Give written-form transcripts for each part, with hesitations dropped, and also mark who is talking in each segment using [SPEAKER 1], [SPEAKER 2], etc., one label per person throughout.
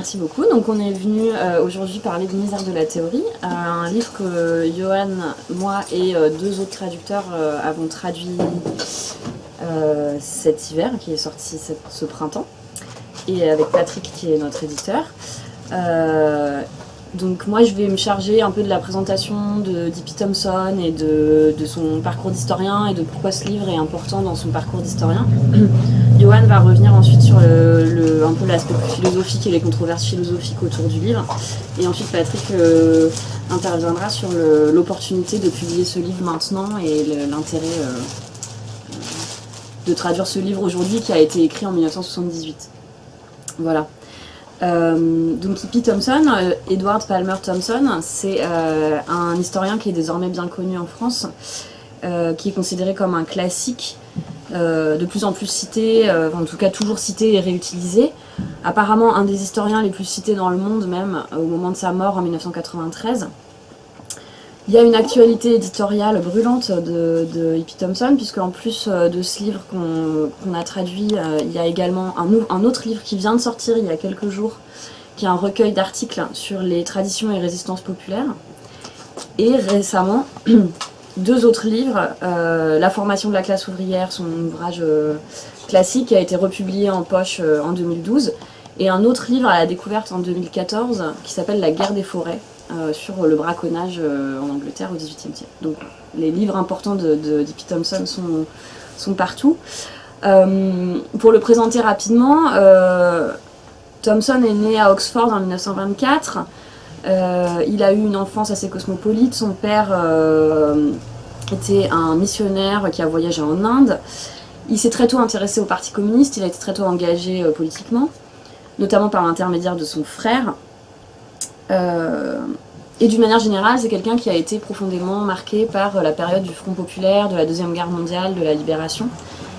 [SPEAKER 1] Merci beaucoup. Donc on est venu aujourd'hui parler du Misère de la théorie, un livre que Johan, moi et deux autres traducteurs avons traduit cet hiver, qui est sorti ce printemps, et avec Patrick qui est notre éditeur. Donc moi je vais me charger un peu de la présentation d'E.P. Thompson et de son parcours d'historien et de pourquoi ce livre est important dans son parcours d'historien. Johan va revenir ensuite sur un peu l'aspect plus philosophique et les controverses philosophiques autour du livre. Et ensuite Patrick interviendra sur l'opportunité de publier ce livre maintenant et l'intérêt de traduire ce livre aujourd'hui qui a été écrit en 1978. Voilà. Donc E.P. Thompson, Edward Palmer Thompson, c'est un historien qui est désormais bien connu en France, qui est considéré comme un classique, de plus en plus cité, en tout cas toujours cité et réutilisé. Apparemment un des historiens les plus cités dans le monde même, au moment de sa mort en 1993. Il y a une actualité éditoriale brûlante de E.P. Thompson, puisque en plus de ce livre qu'on a traduit, il y a également un autre livre qui vient de sortir il y a quelques jours, qui est un recueil d'articles sur les traditions et résistances populaires. Et récemment, deux autres livres, La formation de la classe ouvrière, son ouvrage classique, qui a été republié en poche en 2012, et un autre livre à la découverte en 2014, qui s'appelle La guerre des forêts, sur le braconnage en Angleterre au XVIIIe siècle. Donc les livres importants d'E.P. Thompson sont partout. Pour le présenter rapidement, Thompson est né à Oxford en 1924. Il a eu une enfance assez cosmopolite. Son père était un missionnaire qui a voyagé en Inde. Il s'est très tôt intéressé au Parti communiste, il a été très tôt engagé politiquement, notamment par l'intermédiaire de son frère. Et d'une manière générale, c'est quelqu'un qui a été profondément marqué par la période du Front populaire, de la Deuxième Guerre mondiale, de la Libération,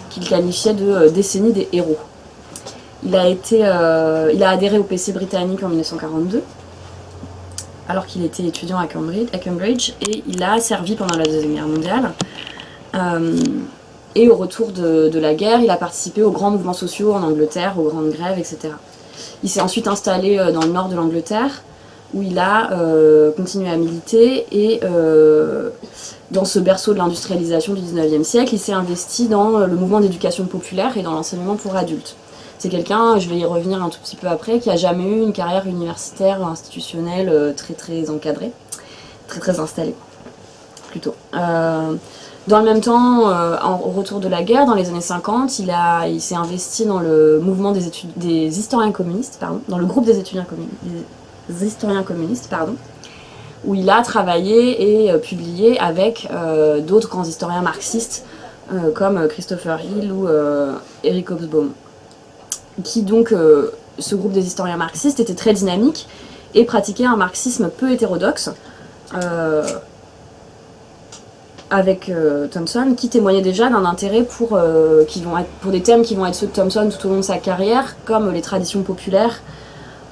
[SPEAKER 1] qu'il qualifiait de décennie des héros. Il a adhéré au PC britannique en 1942, alors qu'il était étudiant à Cambridge, et il a servi pendant la Deuxième Guerre mondiale. Et au retour de la guerre, il a participé aux grands mouvements sociaux en Angleterre, aux grandes grèves, etc. Il s'est ensuite installé dans le nord de l'Angleterre, où il a continué à militer, et dans ce berceau de l'industrialisation du 19e siècle, il s'est investi dans le mouvement d'éducation populaire et dans l'enseignement pour adultes. C'est quelqu'un, je vais y revenir un tout petit peu après, qui n'a jamais eu une carrière universitaire institutionnelle très encadrée, très installée, plutôt. Dans le même temps, au retour de la guerre, dans les années 50, il s'est investi dans le mouvement des historiens communistes, dans le groupe des historiens communistes, où il a travaillé et publié avec d'autres grands historiens marxistes comme Christopher Hill ou Eric Hobsbawm. Qui donc, ce groupe des historiens marxistes était très dynamique et pratiquait un marxisme peu hétérodoxe, avec Thompson, qui témoignait déjà d'un intérêt pour des thèmes qui vont être ceux de Thompson tout au long de sa carrière, comme les traditions populaires,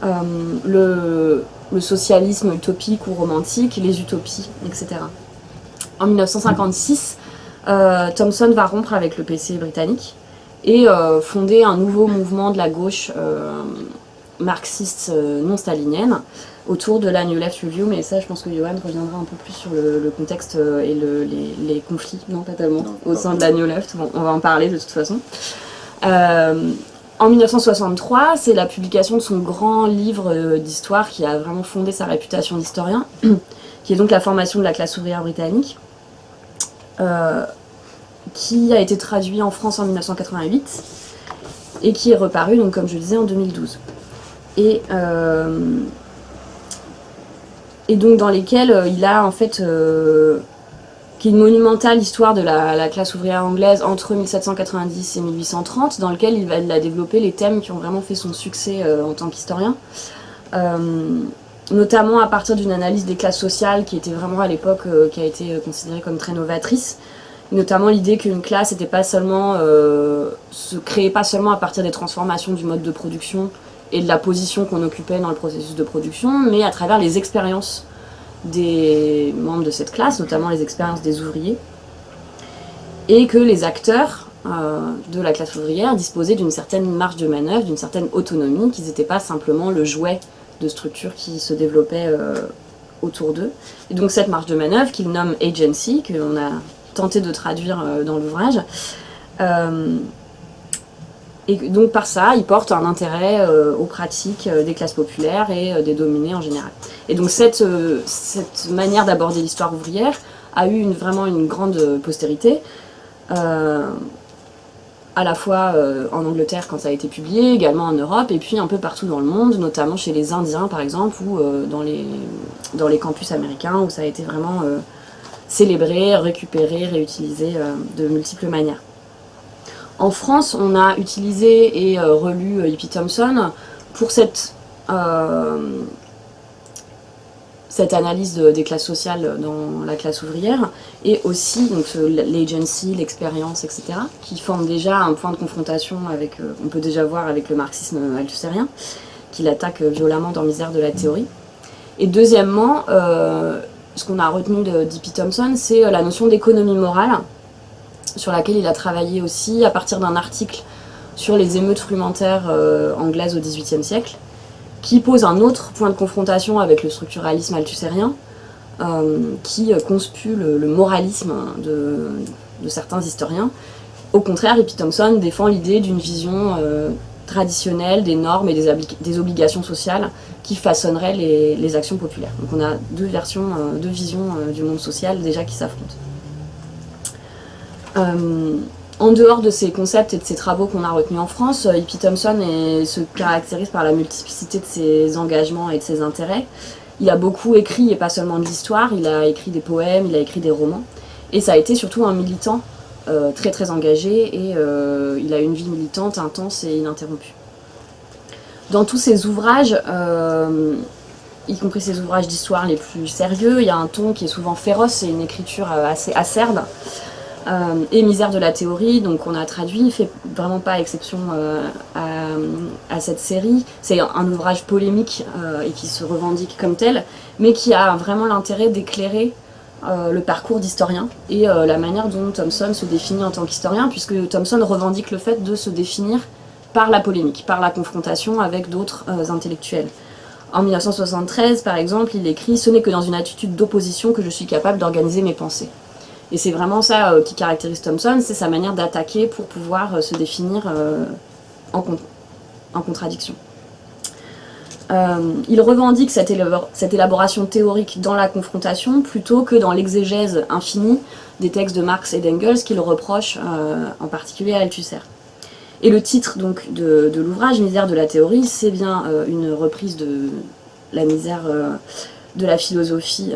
[SPEAKER 1] le socialisme utopique ou romantique, les utopies, etc. En 1956, Thompson va rompre avec le PC britannique et fonder un nouveau mouvement de la gauche marxiste non stalinienne autour de la New Left Review, mais ça je pense que Johan reviendra un peu plus sur le contexte et les conflits, non pas tellement, au sein de la New Left. Bon, on va en parler de toute façon. En 1963, c'est la publication de son grand livre d'histoire qui a vraiment fondé sa réputation d'historien, qui est donc La formation de la classe ouvrière britannique, qui a été traduit en France en 1988 et qui est reparu, donc, comme je le disais, en 2012. Et donc dans lesquels il a en fait qui est une monumentale histoire de la classe ouvrière anglaise entre 1790 et 1830, dans lequel il a développé les thèmes qui ont vraiment fait son succès en tant qu'historien, notamment à partir d'une analyse des classes sociales qui était vraiment à l'époque qui a été considérée comme très novatrice, notamment l'idée qu'une classe était pas seulement se créait pas seulement à partir des transformations du mode de production et de la position qu'on occupait dans le processus de production, mais à travers les expériences des membres de cette classe, notamment les expériences des ouvriers, et que les acteurs de la classe ouvrière disposaient d'une certaine marge de manœuvre, d'une certaine autonomie, qu'ils n'étaient pas simplement le jouet de structures qui se développaient autour d'eux. Et donc cette marge de manœuvre qu'ils nomment agency, que l'on a tenté de traduire dans l'ouvrage, et donc par ça, ils portent un intérêt aux pratiques des classes populaires et des dominés en général. Et donc cette manière d'aborder l'histoire ouvrière a eu vraiment une grande postérité, à la fois en Angleterre quand ça a été publié, également en Europe, et puis un peu partout dans le monde, notamment chez les Indiens par exemple, ou dans les campus américains, où ça a été vraiment célébré, récupéré, réutilisé de multiples manières. En France, on a utilisé et relu E.P. Thompson pour cette analyse des classes sociales dans la classe ouvrière, et aussi l'agency, l'expérience, etc., qui forment déjà un point de confrontation avec, on peut déjà voir avec le marxisme althusserien, qui l'attaque violemment dans Misère de la théorie. Et deuxièmement, ce qu'on a retenu d'E.P. Thompson, c'est la notion d'économie morale, sur laquelle il a travaillé aussi à partir d'un article sur les émeutes frumentaires anglaises au XVIIIe siècle, qui pose un autre point de confrontation avec le structuralisme althusserien, qui conspue le moralisme de certains historiens. Au contraire, E.P. Thompson défend l'idée d'une vision traditionnelle des normes et des obligations sociales qui façonneraient les actions populaires. Donc on a deux visions du monde social déjà qui s'affrontent. En dehors de ces concepts et de ces travaux qu'on a retenus en France, E.P. Thompson se caractérise par la multiplicité de ses engagements et de ses intérêts. Il a beaucoup écrit, et pas seulement de l'histoire, il a écrit des poèmes, il a écrit des romans. Et ça a été surtout un militant très très engagé, et il a une vie militante intense et ininterrompue. Dans tous ses ouvrages, y compris ses ouvrages d'histoire les plus sérieux, il y a un ton qui est souvent féroce et une écriture assez acerbe. Et Misère de la théorie, donc on a traduit, il fait vraiment pas exception à cette série. C'est un ouvrage polémique et qui se revendique comme tel, mais qui a vraiment l'intérêt d'éclairer le parcours d'historien et la manière dont Thompson se définit en tant qu'historien, puisque Thompson revendique le fait de se définir par la polémique, par la confrontation avec d'autres intellectuels. En 1973, par exemple, il écrit « Ce n'est que dans une attitude d'opposition que je suis capable d'organiser mes pensées ». Et c'est vraiment ça qui caractérise Thompson, c'est sa manière d'attaquer pour pouvoir se définir en contradiction. Il revendique cette élaboration théorique dans la confrontation plutôt que dans l'exégèse infinie des textes de Marx et d'Engels qu'il reproche en particulier à Althusser. Et le titre donc de l'ouvrage, Misère de la théorie, c'est bien une reprise de la misère de la philosophie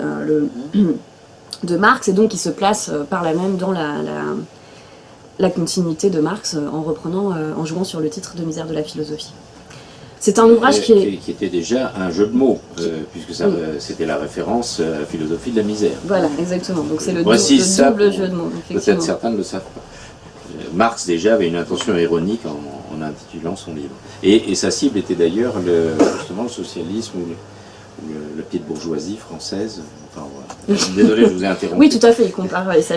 [SPEAKER 1] de Marx, et donc il se place par là même dans la continuité de Marx en jouant sur le titre de Misère de la philosophie. C'est un ouvrage qui
[SPEAKER 2] était déjà un jeu de mots, puisque c'était la référence à la philosophie de la misère.
[SPEAKER 1] Voilà, exactement. Donc c'est le double jeu de mots.
[SPEAKER 2] Peut-être certains ne le savent pas. Marx déjà avait une intention ironique en intitulant son livre. Et sa cible était d'ailleurs justement le socialisme ou la petite bourgeoisie française. Enfin, voilà. Désolé, je vous ai interrompu.
[SPEAKER 1] Oui, tout à fait.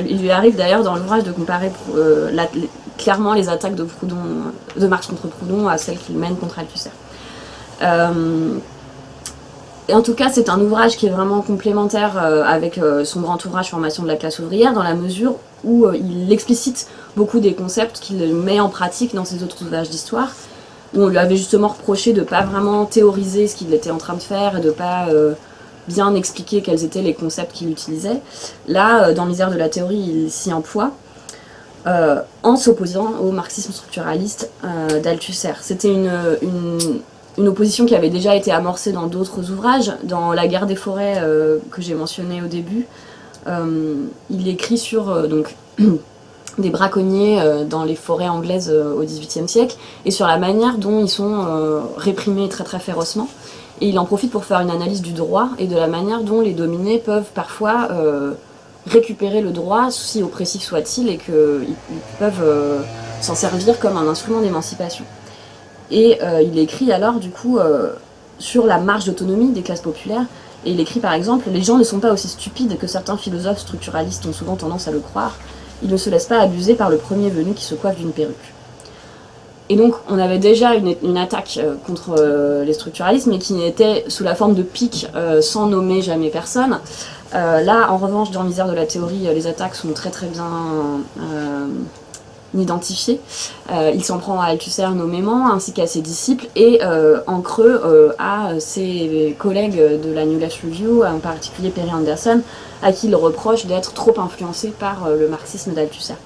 [SPEAKER 1] Il lui arrive d'ailleurs dans l'ouvrage de comparer clairement les attaques de Marx contre Proudhon à celles qu'il mène contre Althusser. Et en tout cas, c'est un ouvrage qui est vraiment complémentaire avec son grand ouvrage Formation de la classe ouvrière, dans la mesure où il explicite beaucoup des concepts qu'il met en pratique dans ses autres ouvrages d'histoire, où on lui avait justement reproché de ne pas vraiment théoriser ce qu'il était en train de faire et de ne pas bien expliquer quels étaient les concepts qu'il utilisait. Là, dans Misère de la théorie, il s'y emploie en s'opposant au marxisme structuraliste d'Althusser. C'était une opposition qui avait déjà été amorcée dans d'autres ouvrages. Dans La guerre des forêts que j'ai mentionné au début, il écrit sur des braconniers dans les forêts anglaises au XVIIIe siècle et sur la manière dont ils sont réprimés très très férocement. Et il en profite pour faire une analyse du droit et de la manière dont les dominés peuvent parfois récupérer le droit, si oppressif soit-il, et qu'ils peuvent s'en servir comme un instrument d'émancipation. Et il écrit alors du coup sur la marge d'autonomie des classes populaires, et il écrit par exemple « Les gens ne sont pas aussi stupides que certains philosophes structuralistes ont souvent tendance à le croire, il ne se laisse pas abuser par le premier venu qui se coiffe d'une perruque. Et donc on avait déjà une attaque contre les structuralistes, mais qui était sous la forme de piques sans nommer jamais personne. Là, en revanche, dans Misère de la théorie, les attaques sont très très bien identifiées. Il s'en prend à Althusser nommément, ainsi qu'à ses disciples, et en creux à ses collègues de la New Left Review, en particulier Perry Anderson, à qui il reproche d'être trop influencé par le marxisme d'Althusser.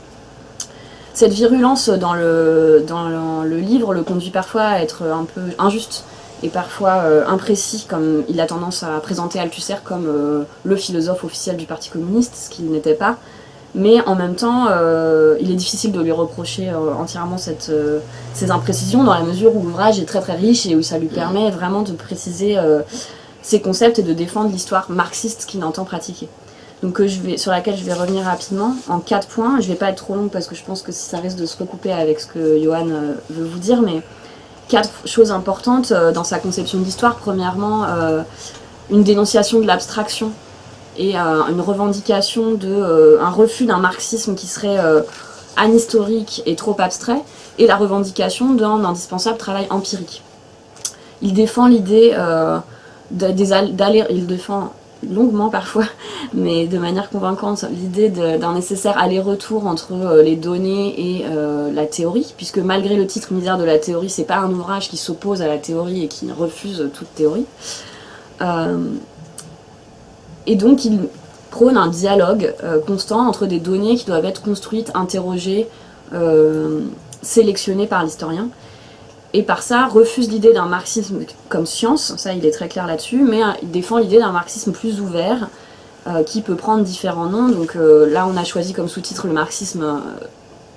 [SPEAKER 1] Cette virulence dans le livre le conduit parfois à être un peu injuste et parfois imprécis, comme il a tendance à présenter Althusser comme le philosophe officiel du Parti communiste, ce qu'il n'était pas. Mais en même temps, il est difficile de lui reprocher entièrement ces imprécisions, dans la mesure où l'ouvrage est très très riche et où ça lui permet vraiment de préciser ses concepts et de défendre l'histoire marxiste qu'il entend pratiquer. Donc sur laquelle je vais revenir rapidement en 4 points. Je ne vais pas être trop longue parce que je pense que ça risque de se recouper avec ce que Johan veut vous dire, mais 4 choses importantes dans sa conception de l'histoire. Premièrement, une dénonciation de l'abstraction et une revendication un refus d'un marxisme qui serait anhistorique et trop abstrait, et la revendication d'un indispensable travail empirique. Il défend l'idée il défend longuement parfois, mais de manière convaincante, l'idée d'un nécessaire aller-retour entre les données et la théorie, puisque malgré le titre Misère de la théorie, c'est pas un ouvrage qui s'oppose à la théorie et qui refuse toute théorie. Et donc il prône un dialogue constant entre des données qui doivent être construites, interrogées, sélectionnées par l'historien, et par ça refuse l'idée d'un marxisme comme science, ça il est très clair là-dessus, mais il défend l'idée d'un marxisme plus ouvert, qui peut prendre différents noms. Donc là on a choisi comme sous-titre le marxisme,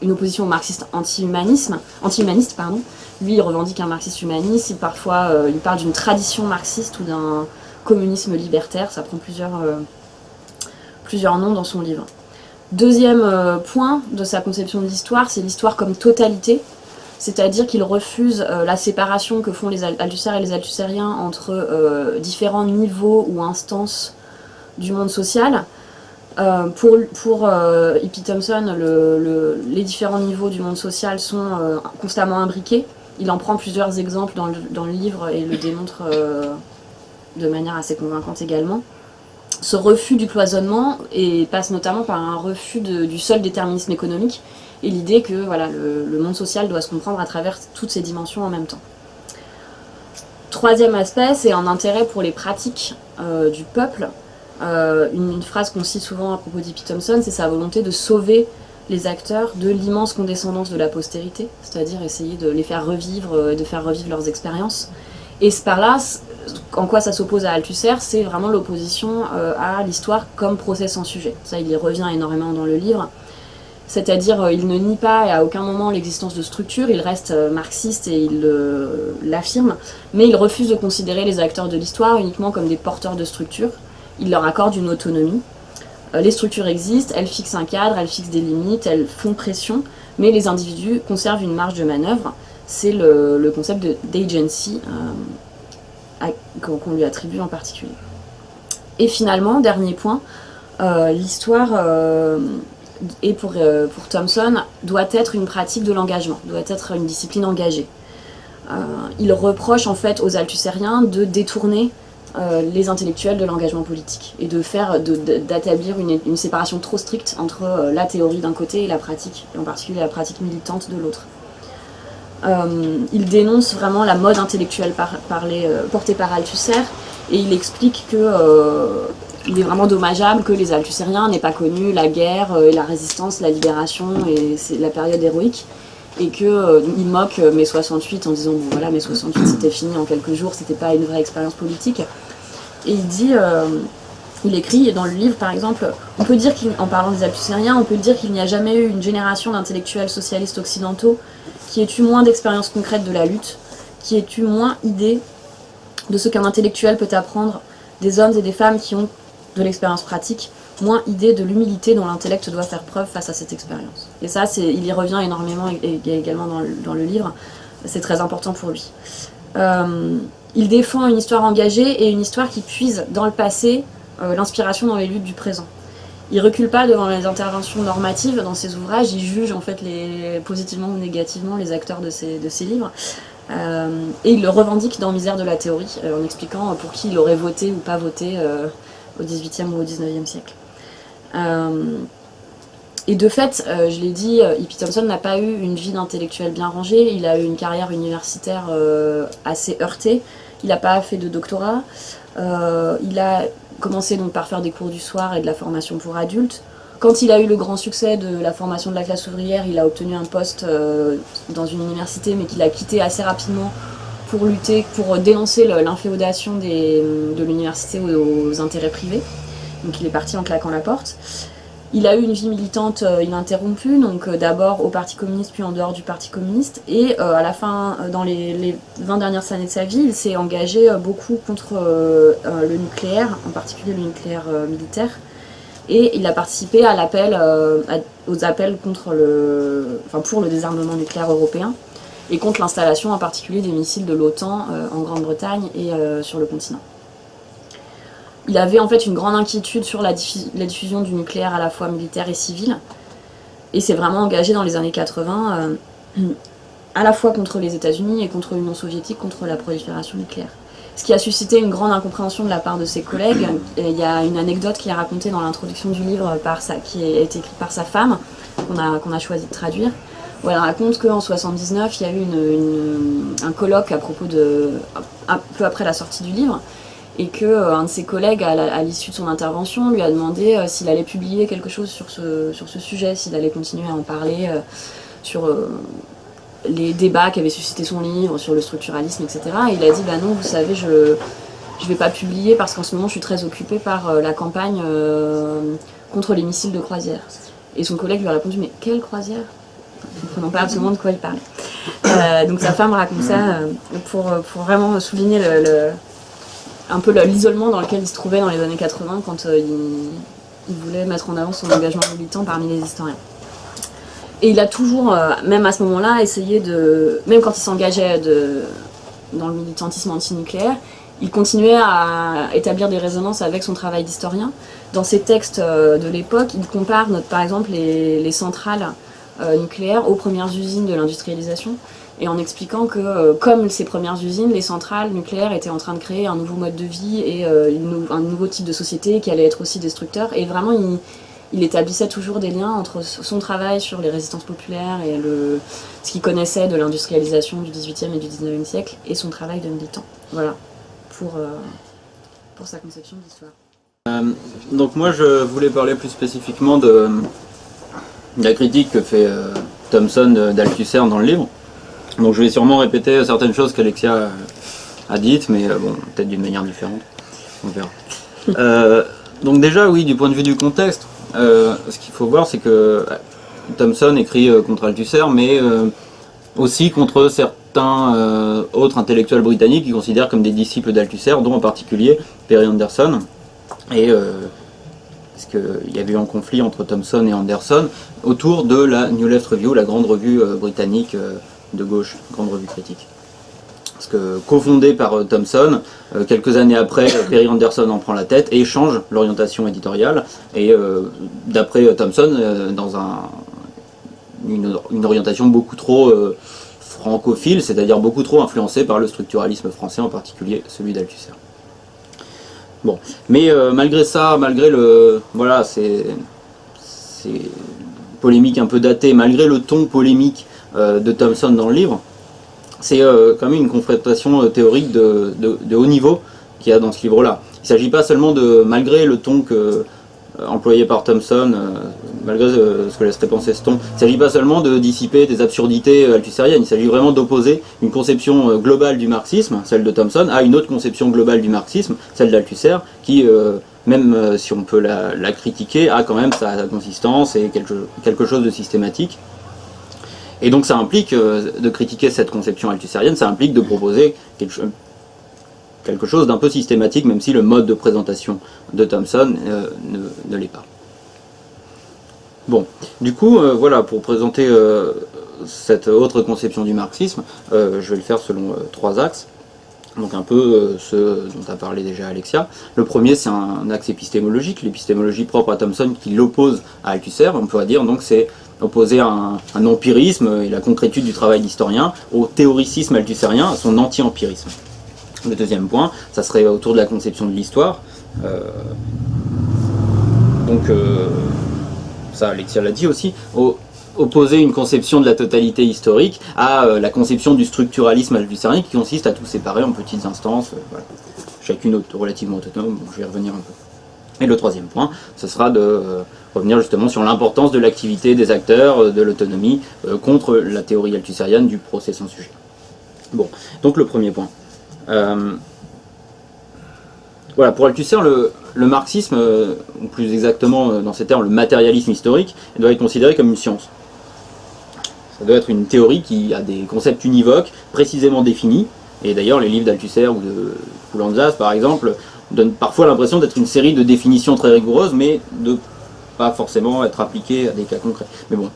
[SPEAKER 1] une opposition au marxiste anti-humaniste. Lui il revendique un marxiste humaniste, il parle d'une tradition marxiste ou d'un communisme libertaire, ça prend plusieurs noms dans son livre. Deuxième point de sa conception de l'histoire, c'est l'histoire comme totalité, c'est-à-dire qu'il refuse la séparation que font les Althusser et les althussériens entre différents niveaux ou instances du monde social. Pour E.P. Thompson, les différents niveaux du monde social sont constamment imbriqués. Il en prend plusieurs exemples dans le livre et le démontre de manière assez convaincante également. Ce refus du cloisonnement passe notamment par un refus du seul déterminisme économique et l'idée que voilà, le monde social doit se comprendre à travers toutes ces dimensions en même temps. Troisième aspect, c'est un intérêt pour les pratiques du peuple. Une phrase qu'on cite souvent à propos d'E.P. Thompson, c'est sa volonté de sauver les acteurs de l'immense condescendance de la postérité, c'est-à-dire essayer de les faire revivre, de faire revivre leurs expériences. Et par là, en quoi ça s'oppose à Althusser, c'est vraiment l'opposition à l'histoire comme procès sans sujet. Ça, il y revient énormément dans le livre. C'est-à-dire, il ne nie pas à aucun moment l'existence de structures, il reste marxiste et il l'affirme, mais il refuse de considérer les acteurs de l'histoire uniquement comme des porteurs de structures. Il leur accorde une autonomie. Les structures existent, elles fixent un cadre, elles fixent des limites, elles font pression, mais les individus conservent une marge de manœuvre. C'est le concept d'agency qu'on lui attribue en particulier. Et finalement, dernier point, l'histoire, et pour Thompson, doit être une pratique de l'engagement, doit être une discipline engagée. Il reproche en fait aux althussériens de détourner les intellectuels de l'engagement politique et d'établir une séparation trop stricte entre la théorie d'un côté et la pratique, et en particulier la pratique militante de l'autre. Il dénonce vraiment la mode intellectuelle portée par Althusser et il explique qu'il est vraiment dommageable que les althussériens n'aient pas connu la guerre et la résistance, la libération et la période héroïque, et qu'il moque mai 68 en disant bon voilà, mai 68 c'était fini en quelques jours, c'était pas une vraie expérience politique. Et il écrit dans le livre par exemple, on peut dire en parlant des althussériens, on peut dire qu'il n'y a jamais eu une génération d'intellectuels socialistes occidentaux qui ait eu moins d'expérience concrète de la lutte, qui ait eu moins idée de ce qu'un intellectuel peut apprendre des hommes et des femmes qui ont de l'expérience pratique, moins idée de l'humilité dont l'intellect doit faire preuve face à cette expérience. Et ça, il y revient énormément également dans le livre, c'est très important pour lui. Il défend une histoire engagée et une histoire qui puise dans le passé l'inspiration dans les luttes du présent. Il recule pas devant les interventions normatives dans ses ouvrages, il juge en fait positivement ou négativement les acteurs de ses livres. Et il le revendique dans Misère de la théorie, en expliquant pour qui il aurait voté ou pas voté au XVIIIe ou au XIXe siècle. Et de fait, je l'ai dit, E.P. Thompson n'a pas eu une vie d'intellectuel bien rangée, il a eu une carrière universitaire assez heurtée, il n'a pas fait de doctorat, il a commencé donc par faire des cours du soir et de la formation pour adultes. Quand il a eu le grand succès de la formation de la classe ouvrière, il a obtenu un poste dans une université, mais qu'il a quitté assez rapidement pour lutter, pour dénoncer l'inféodation de l'université aux intérêts privés. Donc il est parti en claquant la porte. Il a eu une vie militante ininterrompue, donc d'abord au Parti communiste, puis en dehors du Parti communiste. Et à la fin, dans les 20 dernières années de sa vie, il s'est engagé beaucoup contre le nucléaire, en particulier le nucléaire militaire. Et il a participé à aux appels pour le désarmement nucléaire européen et contre l'installation en particulier des missiles de l'OTAN en Grande-Bretagne et sur le continent. Il avait en fait une grande inquiétude sur la diffusion du nucléaire à la fois militaire et civil, et s'est vraiment engagé dans les années 80 à la fois contre les États-Unis et contre l'Union soviétique, contre la prolifération nucléaire. Ce qui a suscité une grande incompréhension de la part de ses collègues. Il y a une anecdote qui est racontée dans l'introduction du livre qui a été écrite par sa femme, qu'on a choisi de traduire, où elle raconte qu'en 1979, il y a eu un colloque à propos un peu après la sortie du livre, et qu'un de ses collègues, à l'issue de son intervention, lui a demandé s'il allait publier quelque chose sur ce sujet, s'il allait continuer à en parler sur les débats qu'avait suscité son livre, sur le structuralisme, etc. Et il a dit, bah non, vous savez, je vais pas publier parce qu'en ce moment, je suis très occupé par la campagne contre les missiles de croisière. Et son collègue lui a répondu, mais quelle croisière ? Ne comprenant pas absolument de quoi il parlait. Donc sa femme raconte ça pour vraiment souligner un peu l'isolement dans lequel il se trouvait dans les années 80 quand il voulait mettre en avant son engagement militant parmi les historiens. Et il a toujours, même à ce moment-là, essayé même quand il s'engageait dans le militantisme antinucléaire, il continuait à établir des résonances avec son travail d'historien. Dans ses textes de l'époque, il compare par exemple les centrales nucléaires aux premières usines de l'industrialisation, et en expliquant que, comme ces premières usines, les centrales nucléaires étaient en train de créer un nouveau mode de vie et un nouveau type de société qui allait être aussi destructeur. Et vraiment, il établissait toujours des liens entre son travail sur les résistances populaires et ce qu'il connaissait de l'industrialisation du XVIIIe et du XIXe siècle et son travail de militant. Voilà, pour sa conception de l'histoire.
[SPEAKER 3] Donc moi, je voulais parler plus spécifiquement de la critique que fait Thompson d'Althusser dans le livre. Donc je vais sûrement répéter certaines choses qu'Alexia a dites, mais bon, peut-être d'une manière différente, on verra. Donc déjà, oui, du point de vue du contexte, ce qu'il faut voir, c'est que Thompson écrit contre Althusser, mais aussi contre certains autres intellectuels britanniques qui considèrent comme des disciples d'Althusser, dont en particulier Perry Anderson. Et parce qu'il y avait eu un conflit entre Thompson et Anderson autour de la New Left Review, la grande revue britannique de gauche, grande revue critique. Parce que cofondée par Thompson, quelques années après, Perry Anderson en prend la tête et change l'orientation éditoriale. Et d'après Thompson, dans une orientation beaucoup trop francophile, c'est-à-dire beaucoup trop influencée par le structuralisme français, en particulier celui d'Althusser. Bon, mais malgré ça, malgré ces polémiques un peu datées, malgré le ton polémique de Thompson dans le livre, c'est quand même une confrontation théorique de haut niveau qu'il y a dans ce livre-là. Il ne s'agit pas seulement malgré le ton employé par Thompson, malgré ce que laisserait penser ce ton, il ne s'agit pas seulement de dissiper des absurdités althusseriennes, il s'agit vraiment d'opposer une conception globale du marxisme, celle de Thompson, à une autre conception globale du marxisme, celle d'Althusser, qui, même si on peut la critiquer, a quand même sa consistance et quelque chose de systématique. Et donc ça implique de critiquer cette conception althusserienne, ça implique de proposer quelque chose d'un peu systématique, même si le mode de présentation de Thompson ne l'est pas. Bon, du coup, voilà, pour présenter cette autre conception du marxisme, je vais le faire selon trois axes. Donc un peu ce dont a parlé déjà Alexia. Le premier, c'est un axe épistémologique, l'épistémologie propre à Thomson qui l'oppose à Althusser. On pourrait dire donc c'est opposer un empirisme et la concrétude du travail d'historien au théoricisme althusserien, à son anti-empirisme. Le deuxième point, ça serait autour de la conception de l'histoire. Ça Alexia l'a dit aussi, opposer une conception de la totalité historique à la conception du structuralisme althusserien qui consiste à tout séparer en petites instances, voilà. Chacune relativement autonome, bon, je vais y revenir un peu. Et le troisième point, ce sera de revenir justement sur l'importance de l'activité des acteurs, de l'autonomie, contre la théorie althusserienne du procès sans sujet. Bon, donc le premier point. Voilà, pour Althusser, le marxisme, ou plus exactement dans ces termes, le matérialisme historique, doit être considéré comme une science. Ça doit être une théorie qui a des concepts univoques, précisément définis, et d'ailleurs les livres d'Althusser ou de Poulantzas par exemple, donnent parfois l'impression d'être une série de définitions très rigoureuses, mais de pas forcément être appliquées à des cas concrets. Mais bon,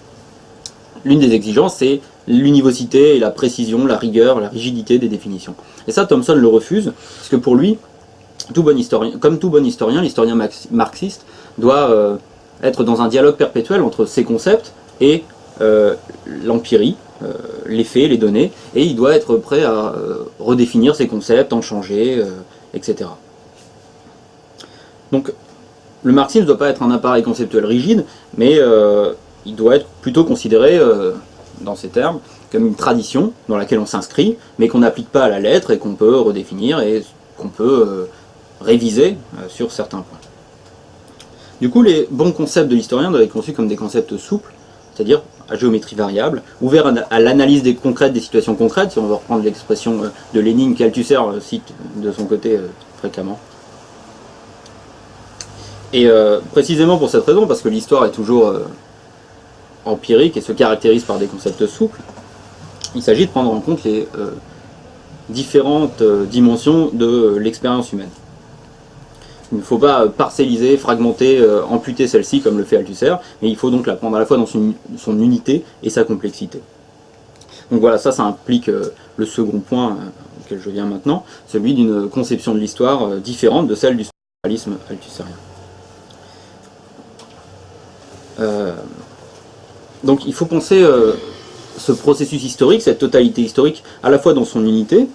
[SPEAKER 3] l'une des exigences, c'est l'univocité et la précision, la rigueur, la rigidité des définitions. Et ça, Thomson le refuse, parce que pour lui, comme tout bon historien, l'historien marxiste doit être dans un dialogue perpétuel entre ses concepts et l'empirie, les faits, les données, et il doit être prêt à redéfinir ses concepts, en changer, etc. Donc, le marxisme ne doit pas être un appareil conceptuel rigide, mais il doit être plutôt considéré, dans ces termes, comme une tradition dans laquelle on s'inscrit, mais qu'on n'applique pas à la lettre et qu'on peut redéfinir et qu'on peut réviser sur certains points. Du coup, les bons concepts de l'historien doivent être conçus comme des concepts souples, c'est-à-dire à géométrie variable, ouverts à l'analyse concrète des situations concrètes, si on veut reprendre l'expression de Lénine qu'Althusser cite de son côté fréquemment. Et précisément pour cette raison, parce que l'histoire est toujours empirique et se caractérise par des concepts souples, il s'agit de prendre en compte les différentes dimensions de l'expérience humaine. Il ne faut pas parcelliser, fragmenter, amputer celle-ci comme le fait Althusser, mais il faut donc la prendre à la fois dans son unité et sa complexité. Donc voilà, ça implique le second point auquel je viens maintenant, celui d'une conception de l'histoire différente de celle du structuralisme althusserien. Donc il faut penser ce processus historique, cette totalité historique, à la fois dans son unité,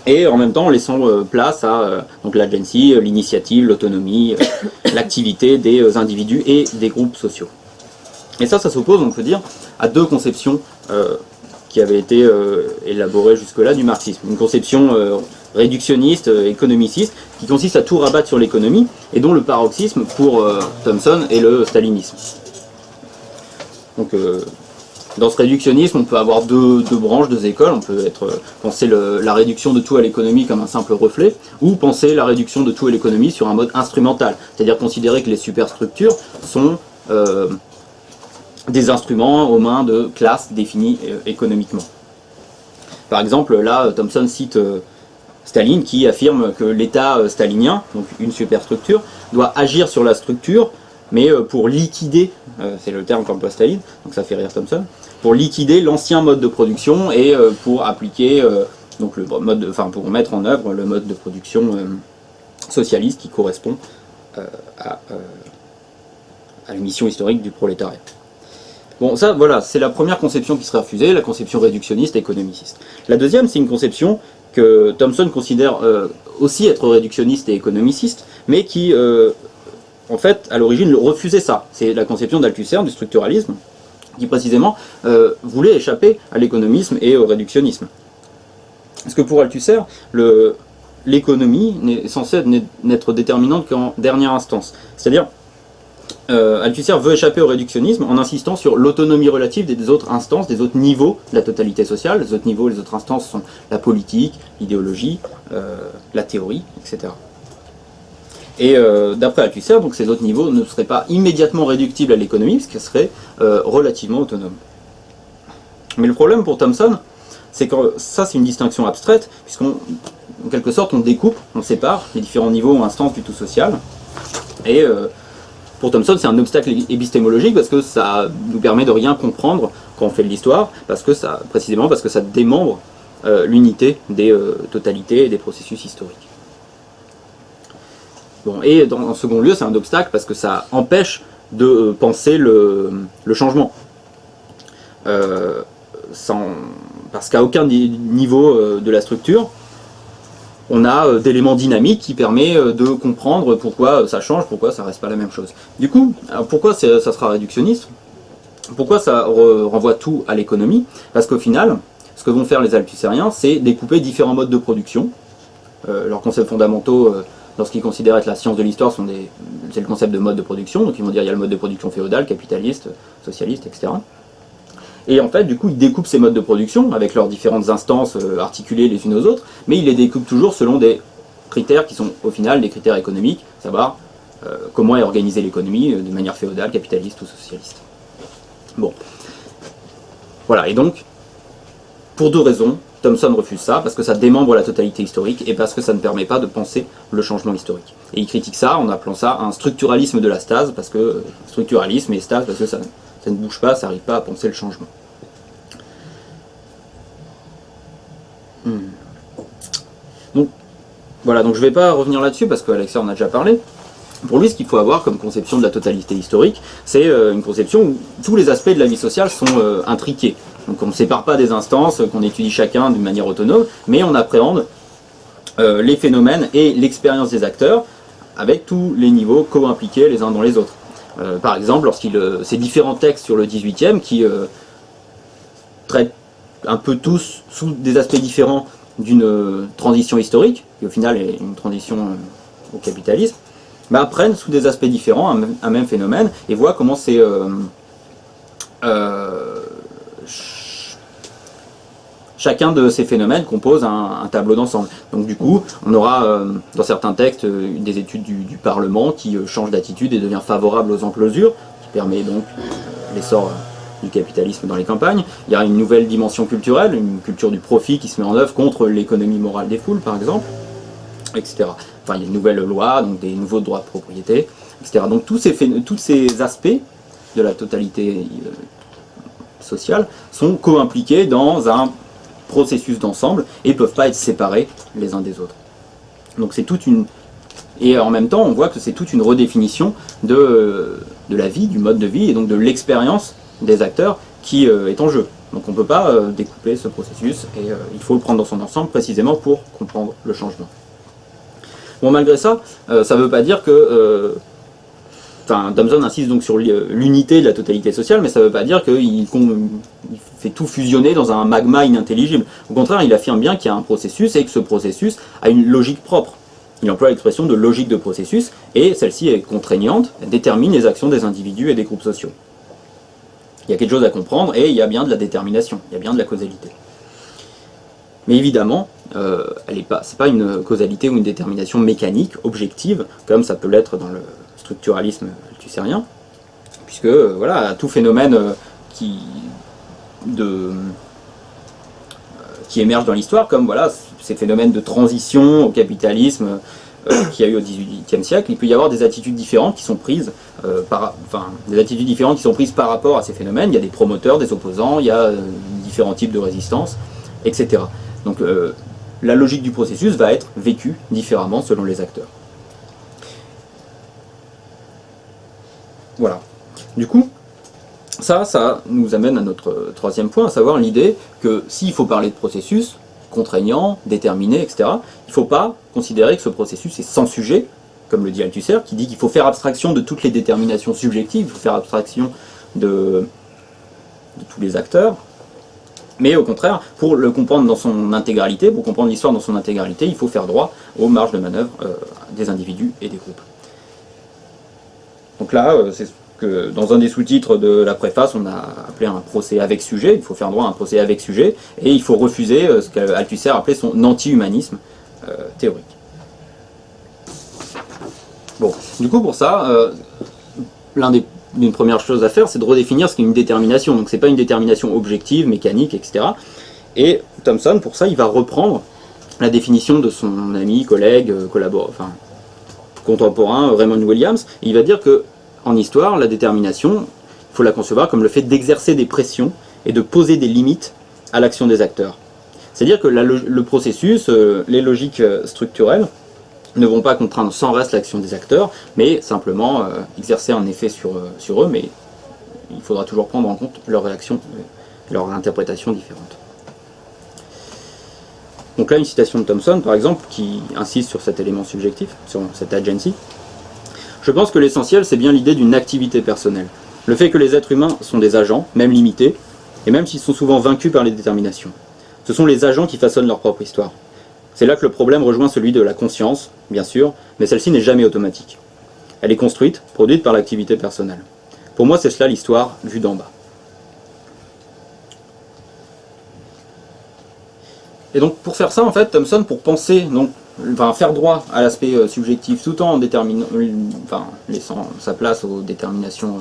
[SPEAKER 3] et en même temps en laissant place à donc l'agency, l'initiative, l'autonomie, l'activité des individus et des groupes sociaux. Et ça s'oppose, on peut dire, à deux conceptions qui avaient été élaborées jusque-là du marxisme. Une conception réductionniste, économiciste, qui consiste à tout rabattre sur l'économie, et dont le paroxysme pour Thomson est le stalinisme. Donc dans ce réductionnisme, on peut avoir deux branches, deux écoles. On peut penser la réduction de tout à l'économie comme un simple reflet, ou penser la réduction de tout à l'économie sur un mode instrumental, c'est-à-dire considérer que les superstructures sont des instruments aux mains de classes définies économiquement. Par exemple, là, Thomson cite Staline qui affirme que l'État stalinien, donc une superstructure, doit agir sur la structure, mais pour liquider, c'est le terme qu'emploie Staline, donc ça fait rire Thomson, pour liquider l'ancien mode de production et pour appliquer, donc pour mettre en œuvre le mode de production socialiste qui correspond à la mission historique du prolétariat. Bon, ça, voilà, c'est la première conception qui serait refusée, la conception réductionniste et économiciste. La deuxième, c'est une conception que Thomson considère aussi être réductionniste et économiciste, mais qui, en fait, à l'origine, refusait ça. C'est la conception d'Althusser, du structuralisme, qui précisément voulait échapper à l'économisme et au réductionnisme. Parce que pour Althusser, l'économie n'est censée n'être déterminante qu'en dernière instance. C'est-à-dire, Althusser veut échapper au réductionnisme en insistant sur l'autonomie relative des autres instances, des autres niveaux de la totalité sociale. Les autres niveaux, les autres instances sont la politique, l'idéologie, la théorie, etc. Et d'après Althusser, donc ces autres niveaux ne seraient pas immédiatement réductibles à l'économie, parce qu'elles seraient relativement autonomes. Mais le problème pour Thomson, c'est que ça c'est une distinction abstraite, puisqu'en quelque sorte on découpe, on sépare les différents niveaux ou instances du tout social, et pour Thomson c'est un obstacle épistémologique, parce que ça nous permet de rien comprendre quand on fait de l'histoire, précisément parce que ça démembre l'unité des totalités et des processus historiques. Bon, et en second lieu, c'est un obstacle parce que ça empêche de penser le changement. Parce qu'à aucun niveau de la structure, on a d'éléments dynamiques qui permettent de comprendre pourquoi ça change, pourquoi ça reste pas la même chose. Du coup, alors pourquoi ça sera réductionniste? Pourquoi ça renvoie tout à l'économie? Parce qu'au final, ce que vont faire les althusériens, c'est découper différents modes de production. Leurs concepts fondamentaux, lorsqu'ils considèrent être la science de l'histoire, c'est le concept de mode de production. Donc ils vont dire il y a le mode de production féodal, capitaliste, socialiste, etc. Et en fait, du coup, ils découpent ces modes de production avec leurs différentes instances articulées les unes aux autres, mais ils les découpent toujours selon des critères qui sont au final des critères économiques, savoir comment est organisée l'économie de manière féodale, capitaliste ou socialiste. Bon. Voilà, et donc, pour deux raisons, Thomson refuse ça, parce que ça démembre la totalité historique et parce que ça ne permet pas de penser le changement historique. Et il critique ça en appelant ça un structuralisme de la stase, parce que structuralisme et stase, parce que ça ne bouge pas, ça n'arrive pas à penser le changement. Donc, voilà, donc je ne vais pas revenir là-dessus, parce qu'Alexia en a déjà parlé. Pour lui, ce qu'il faut avoir comme conception de la totalité historique, c'est une conception où tous les aspects de la vie sociale sont intriqués. Donc on ne sépare pas des instances, qu'on étudie chacun d'une manière autonome, mais on appréhende les phénomènes et l'expérience des acteurs avec tous les niveaux co-impliqués les uns dans les autres. Par exemple, ces différents textes sur le 18e qui traitent un peu tous sous des aspects différents d'une transition historique, qui au final est une transition au capitalisme, prennent sous des aspects différents un même phénomène et voient comment c'est chacun de ces phénomènes compose un tableau d'ensemble. Donc du coup, on aura dans certains textes des études du Parlement qui change d'attitude et devient favorable aux enclosures, qui permet donc l'essor du capitalisme dans les campagnes. Il y a une nouvelle dimension culturelle, une culture du profit qui se met en œuvre contre l'économie morale des foules, par exemple, etc. Enfin, il y a une nouvelle loi, donc des nouveaux droits de propriété, etc. Donc tous ces aspects de la totalité sociale sont co-impliqués dans un processus d'ensemble et ne peuvent pas être séparés les uns des autres. Donc c'est toute une... Et en même temps, on voit que c'est toute une redéfinition de la vie, du mode de vie, et donc de l'expérience des acteurs qui est en jeu. Donc on ne peut pas découper ce processus, et il faut le prendre dans son ensemble précisément pour comprendre le changement. Bon, malgré ça, ça ne veut pas dire que... Thomson insiste donc sur l'unité de la totalité sociale, mais ça ne veut pas dire qu'il fait tout fusionner dans un magma inintelligible. Au contraire, il affirme bien qu'il y a un processus et que ce processus a une logique propre. Il emploie l'expression de logique de processus, et celle-ci est contraignante, elle détermine les actions des individus et des groupes sociaux. Il y a quelque chose à comprendre, et il y a bien de la détermination, il y a bien de la causalité. Mais évidemment, c'est pas une causalité ou une détermination mécanique, objective, comme ça peut l'être dans le structuralisme althusserien, puisque voilà, tout phénomène qui émerge dans l'histoire, comme voilà, ces phénomènes de transition au capitalisme qu'il y a eu au XVIIIe siècle, il peut y avoir des attitudes différentes qui sont prises par rapport à ces phénomènes. Il y a des promoteurs, des opposants, il y a différents types de résistance, etc. Donc la logique du processus va être vécue différemment selon les acteurs. Voilà. Du coup, ça nous amène à notre troisième point, à savoir l'idée que s'il faut parler de processus contraignant, déterminé, etc., il ne faut pas considérer que ce processus est sans sujet, comme le dit Althusser, qui dit qu'il faut faire abstraction de toutes les déterminations subjectives, il faut faire abstraction de tous les acteurs, mais au contraire, pour le comprendre dans son intégralité, pour comprendre l'histoire dans son intégralité, il faut faire droit aux marges de manœuvre des individus et des groupes. Donc là, c'est ce que dans un des sous-titres de la préface, on a appelé un procès avec sujet. Il faut faire droit à un procès avec sujet, et il faut refuser ce qu'Althusser appelait son anti-humanisme théorique. Bon, du coup, pour ça, l'une première chose à faire, c'est de redéfinir ce qu'est une détermination. Donc c'est pas une détermination objective, mécanique, etc. Et Thomson, pour ça, il va reprendre la définition de son ami, collègue, contemporain Raymond Williams, et il va dire que en histoire, la détermination, il faut la concevoir comme le fait d'exercer des pressions et de poser des limites à l'action des acteurs. C'est-à-dire que le processus, les logiques structurelles, ne vont pas contraindre sans reste l'action des acteurs, mais simplement exercer un effet sur eux, mais il faudra toujours prendre en compte leurs réactions, leurs interprétations différentes. Donc là, une citation de Thomson, par exemple, qui insiste sur cet élément subjectif, sur cette agency. Je pense que l'essentiel, c'est bien l'idée d'une activité personnelle. Le fait que les êtres humains sont des agents, même limités, et même s'ils sont souvent vaincus par les déterminations. Ce sont les agents qui façonnent leur propre histoire. C'est là que le problème rejoint celui de la conscience, bien sûr, mais celle-ci n'est jamais automatique. Elle est construite, produite par l'activité personnelle. Pour moi, c'est cela l'histoire vue d'en bas. Et donc pour faire ça, en fait, Thomson, pour penser, donc, faire droit à l'aspect subjectif, tout en déterminant, laissant sa place aux déterminations,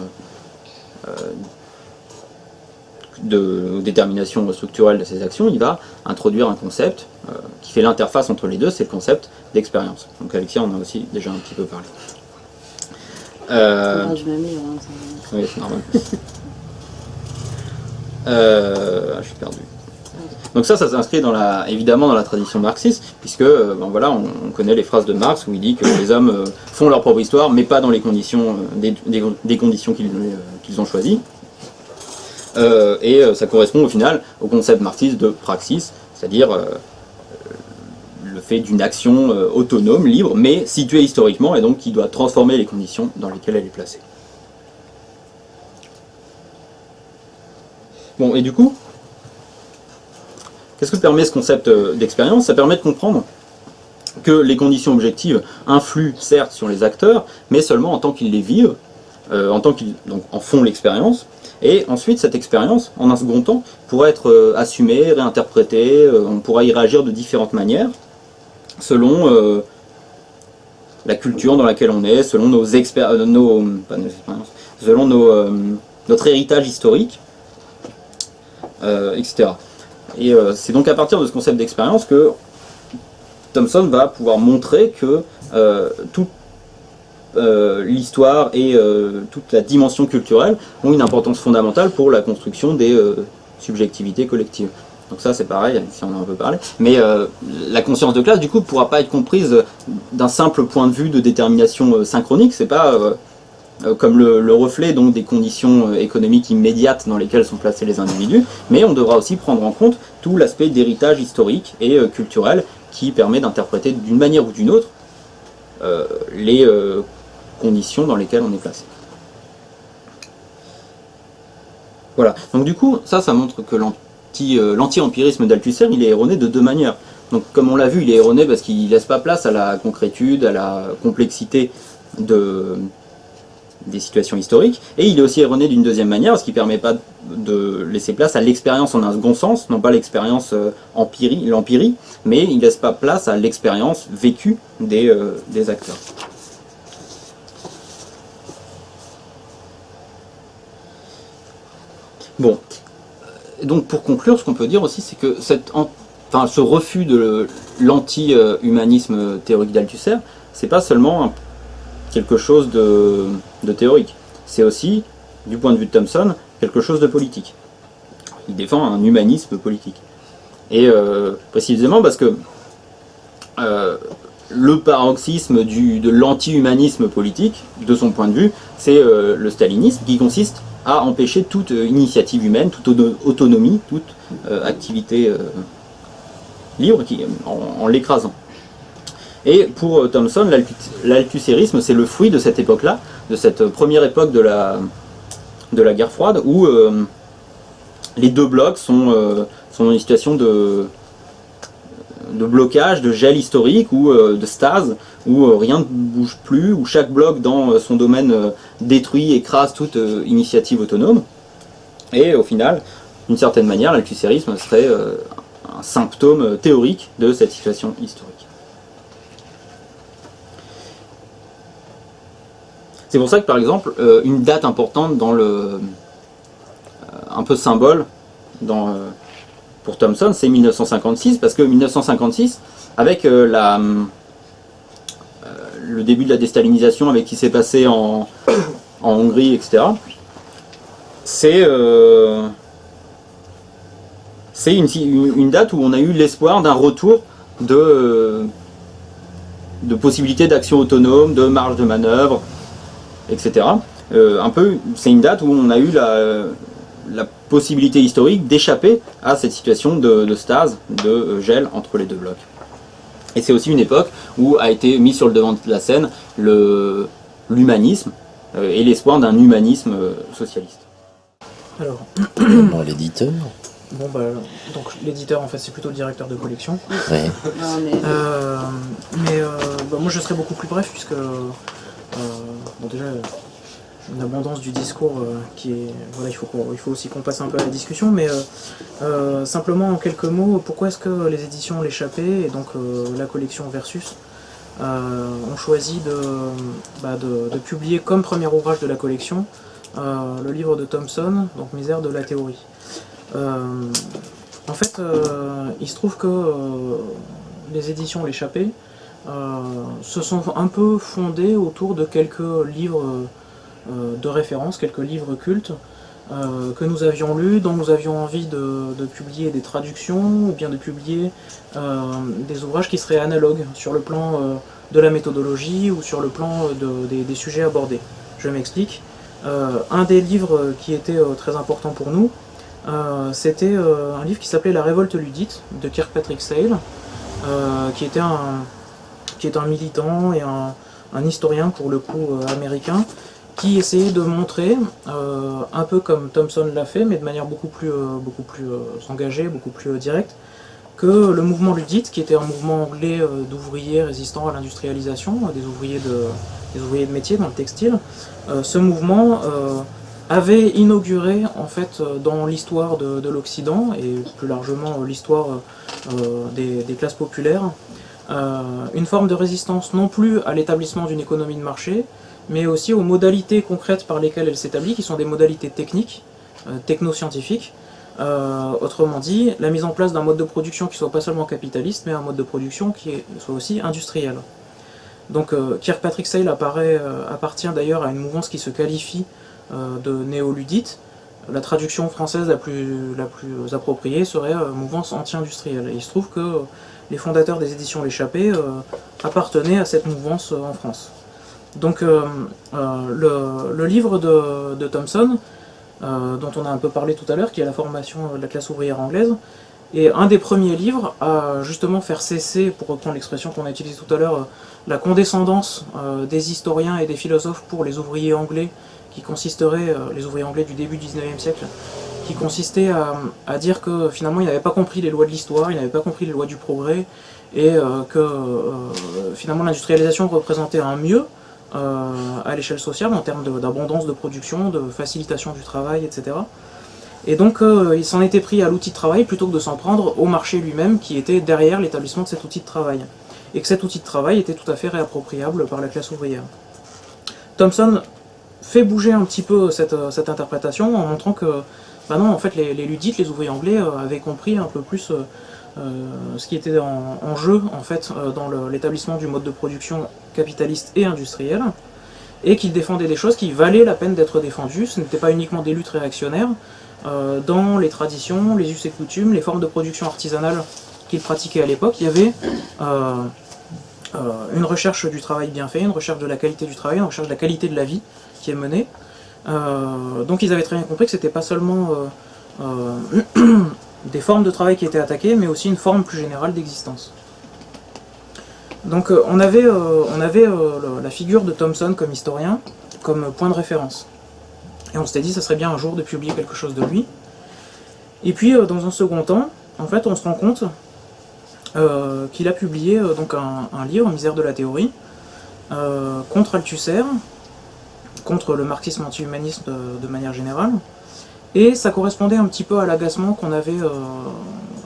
[SPEAKER 3] aux déterminations structurelles de ses actions, il va introduire un concept qui fait l'interface entre les deux, c'est le concept d'expérience. Donc Alexia en a aussi déjà un petit peu parlé.
[SPEAKER 1] Je m'amuse, hein,
[SPEAKER 3] Oui, c'est normal. Je suis perdu. Donc ça s'inscrit évidemment dans la tradition marxiste, puisque voilà, on connaît les phrases de Marx où il dit que les hommes font leur propre histoire, mais pas dans les conditions, des conditions qu'ils ont choisies. Et ça correspond au final au concept marxiste de praxis, c'est-à-dire le fait d'une action autonome, libre, mais située historiquement, et donc qui doit transformer les conditions dans lesquelles elle est placée. Bon, et du coup, qu'est-ce que permet ce concept d'expérience? Ça permet de comprendre que les conditions objectives influent certes sur les acteurs, mais seulement en tant qu'ils les vivent, en tant qu'ils en font l'expérience. Et ensuite, cette expérience, en un second temps, pourra être assumée, réinterprétée, on pourra y réagir de différentes manières, selon la culture dans laquelle on est, selon notre héritage historique, etc. Et c'est donc à partir de ce concept d'expérience que Thomson va pouvoir montrer que toute l'histoire et toute la dimension culturelle ont une importance fondamentale pour la construction des subjectivités collectives. Donc ça c'est pareil, si on en a un peu parlé, mais la conscience de classe du coup ne pourra pas être comprise d'un simple point de vue de détermination synchronique, c'est pas comme le reflet donc, des conditions économiques immédiates dans lesquelles sont placés les individus, mais on devra aussi prendre en compte tout l'aspect d'héritage historique et culturel qui permet d'interpréter d'une manière ou d'une autre les conditions dans lesquelles on est placé. Voilà, donc du coup, ça montre que l'anti-empirisme d'Althusser, il est erroné de deux manières. Donc comme on l'a vu, il est erroné parce qu'il ne laisse pas place à la concrétude, à la complexité des situations historiques, et il est aussi erroné d'une deuxième manière, parce qu'il ne permet pas de laisser place à l'expérience en un second sens, non pas l'expérience l'empirie, mais il ne laisse pas place à l'expérience vécue des acteurs. Bon, donc pour conclure, ce qu'on peut dire aussi, c'est que ce refus de l'anti-humanisme théorique d'Althusser, c'est pas seulement quelque chose de théorique, c'est aussi, du point de vue de Thomson, quelque chose de politique. Il défend un humanisme politique. Et précisément parce que le paroxysme de l'anti-humanisme politique, de son point de vue, c'est le stalinisme, qui consiste à empêcher toute initiative humaine, toute autonomie, toute activité libre en l'écrasant. Et pour Thomson, l'althussérisme, c'est le fruit de cette époque-là, de cette première époque de la guerre froide, où les deux blocs sont dans une situation de blocage, de gel historique, ou de stase, où rien ne bouge plus, où chaque bloc dans son domaine détruit, écrase toute initiative autonome. Et au final, d'une certaine manière, l'althussérisme serait un symptôme théorique de cette situation historique. C'est pour ça que par exemple, une date importante un peu symbole pour Thomson, c'est 1956, parce que 1956, avec le début de la déstalinisation, avec ce qui s'est passé en Hongrie, etc., c'est c'est une date où on a eu l'espoir d'un retour de possibilités d'action autonome, de marge de manœuvre, etc. C'est une date où on a eu la possibilité historique d'échapper à cette situation de stase, de gel entre les deux blocs. Et c'est aussi une époque où a été mis sur le devant de la scène l'humanisme et l'espoir d'un humanisme socialiste.
[SPEAKER 4] Alors,
[SPEAKER 5] Dans l'éditeur.
[SPEAKER 4] bon bah, donc l'éditeur en fait c'est plutôt le directeur de collection.
[SPEAKER 5] Ouais.
[SPEAKER 4] Moi je serai beaucoup plus bref puisque bon déjà une abondance du discours qui est voilà il faut aussi qu'on passe un peu à la discussion, mais simplement en quelques mots, pourquoi est-ce que les éditions L'Échappée et donc la collection Versus ont choisi de publier comme premier ouvrage de la collection le livre de Thomson, donc Misère de la théorie. En fait, il se trouve que les éditions L'Échappée se sont un peu fondées autour de quelques livres de référence, quelques livres cultes que nous avions lus, dont nous avions envie de publier des traductions ou bien de publier des ouvrages qui seraient analogues sur le plan de la méthodologie ou sur le plan des sujets abordés. Je m'explique. Un des livres qui était très important pour nous, c'était un livre qui s'appelait La Révolte ludite de Kirkpatrick Sale, qui est un militant et un historien pour le coup américain, qui essayait de montrer, un peu comme Thomson l'a fait, mais de manière beaucoup plus engagée, beaucoup plus directe, que le mouvement luddite, qui était un mouvement anglais d'ouvriers résistant à l'industrialisation, des ouvriers de métier dans le textile, ce mouvement avait inauguré en fait dans l'histoire de l'Occident et plus largement l'histoire des classes populaires une forme de résistance non plus à l'établissement d'une économie de marché, mais aussi aux modalités concrètes par lesquelles elle s'établit, qui sont des modalités techniques, technoscientifiques. Autrement dit, la mise en place d'un mode de production qui soit pas seulement capitaliste, mais un mode de production qui soit aussi industriel. Donc Kirkpatrick Sale appartient d'ailleurs à une mouvance qui se qualifie de néoluddite. La traduction française la plus appropriée serait mouvance anti-industrielle. Et il se trouve que les fondateurs des éditions L'Échappée appartenaient à cette mouvance en France. Donc le livre de Thomson, dont on a un peu parlé tout à l'heure, qui est la formation de la classe ouvrière anglaise, est un des premiers livres à justement faire cesser, pour reprendre l'expression qu'on a utilisée tout à l'heure, la condescendance des historiens et des philosophes pour les ouvriers anglais, qui consisterait, les ouvriers anglais du début du 19e siècle, qui consistait à dire que finalement ils n'avaient pas compris les lois de l'histoire, ils n'avaient pas compris les lois du progrès, et que finalement l'industrialisation représentait un mieux à l'échelle sociale en termes d'abondance de production, de facilitation du travail, etc. Et donc il s'en était pris à l'outil de travail plutôt que de s'en prendre au marché lui-même qui était derrière l'établissement de cet outil de travail. Et que cet outil de travail était tout à fait réappropriable par la classe ouvrière. Thomson fait bouger un petit peu cette interprétation en montrant que bah non, en fait les luddites, les ouvriers anglais avaient compris un peu plus ce qui était en jeu en fait dans l'établissement du mode de production capitaliste et industriel, et qu'ils défendaient des choses qui valaient la peine d'être défendues. Ce n'était pas uniquement des luttes réactionnaires. Dans les traditions, les us et coutumes, les formes de production artisanale qu'ils pratiquaient à l'époque, il y avait une recherche du travail bien fait, une recherche de la qualité du travail, une recherche de la qualité de la vie qui est menée. Donc ils avaient très bien compris que c'était pas seulement des formes de travail qui étaient attaquées, mais aussi une forme plus générale d'existence. Donc on avait la figure de Thomson comme historien, comme point de référence. Et on s'était dit, ça serait bien un jour de publier quelque chose de lui. Et puis, dans un second temps, en fait, on se rend compte qu'il a publié donc un livre, Misère de la théorie, contre Althusser, contre le marxisme anti-humanisme de manière générale. Et ça correspondait un petit peu à l'agacement qu'on avait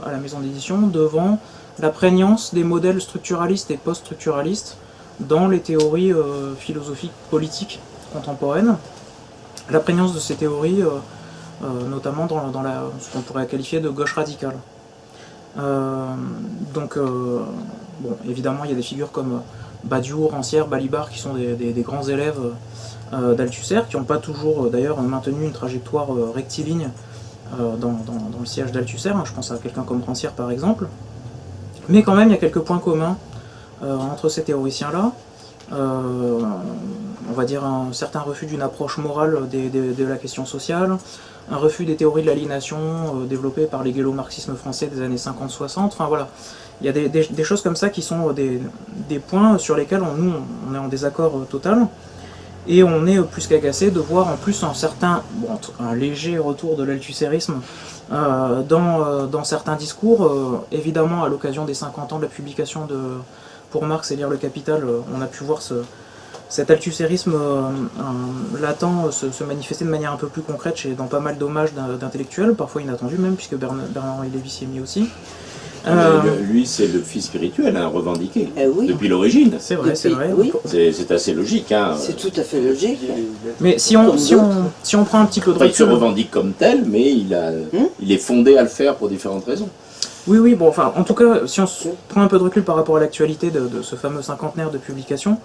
[SPEAKER 4] à la maison d'édition devant la prégnance des modèles structuralistes et post-structuralistes dans les théories philosophiques politiques contemporaines. La prégnance de ces théories, notamment dans ce qu'on pourrait qualifier de gauche radicale. Bon, évidemment, il y a des figures comme Badiou, Rancière, Balibar, qui sont des grands élèves d'Althusser, qui n'ont pas toujours d'ailleurs maintenu une trajectoire rectiligne dans le sillage d'Althusser, je pense à quelqu'un comme Rancière par exemple, mais quand même il y a quelques points communs entre ces théoriciens-là. On va dire un certain refus d'une approche morale de la question sociale, un refus des théories de l'aliénation développées par les guélo-marxismes français des années 50-60, enfin voilà. Il y a des choses comme ça qui sont des points sur lesquels nous on est en désaccord total, et on est plus qu'agacé de voir en plus un léger retour de l'althussérisme dans certains discours, évidemment à l'occasion des 50 ans de la publication pour Marx et Lire le Capital, on a pu voir cet althussérisme latent se manifester de manière un peu plus concrète dans pas mal d'hommages d'intellectuels, parfois inattendus même, puisque Bernard-Henri Lévy s'y est mis aussi.
[SPEAKER 2] Lui, c'est le fils spirituel, revendiqué,
[SPEAKER 5] oui.
[SPEAKER 2] depuis l'origine.
[SPEAKER 4] C'est vrai, c'est vrai.
[SPEAKER 5] Oui.
[SPEAKER 2] C'est assez logique.
[SPEAKER 5] C'est tout à fait logique.
[SPEAKER 4] Mais si on prend un petit peu de
[SPEAKER 2] Enfin, il se
[SPEAKER 4] recul...
[SPEAKER 2] revendique comme tel, mais il est fondé à le faire pour différentes raisons.
[SPEAKER 4] Oui, bon, enfin, en tout cas, si on prend un peu de recul par rapport à l'actualité de ce fameux cinquantenaire de publication,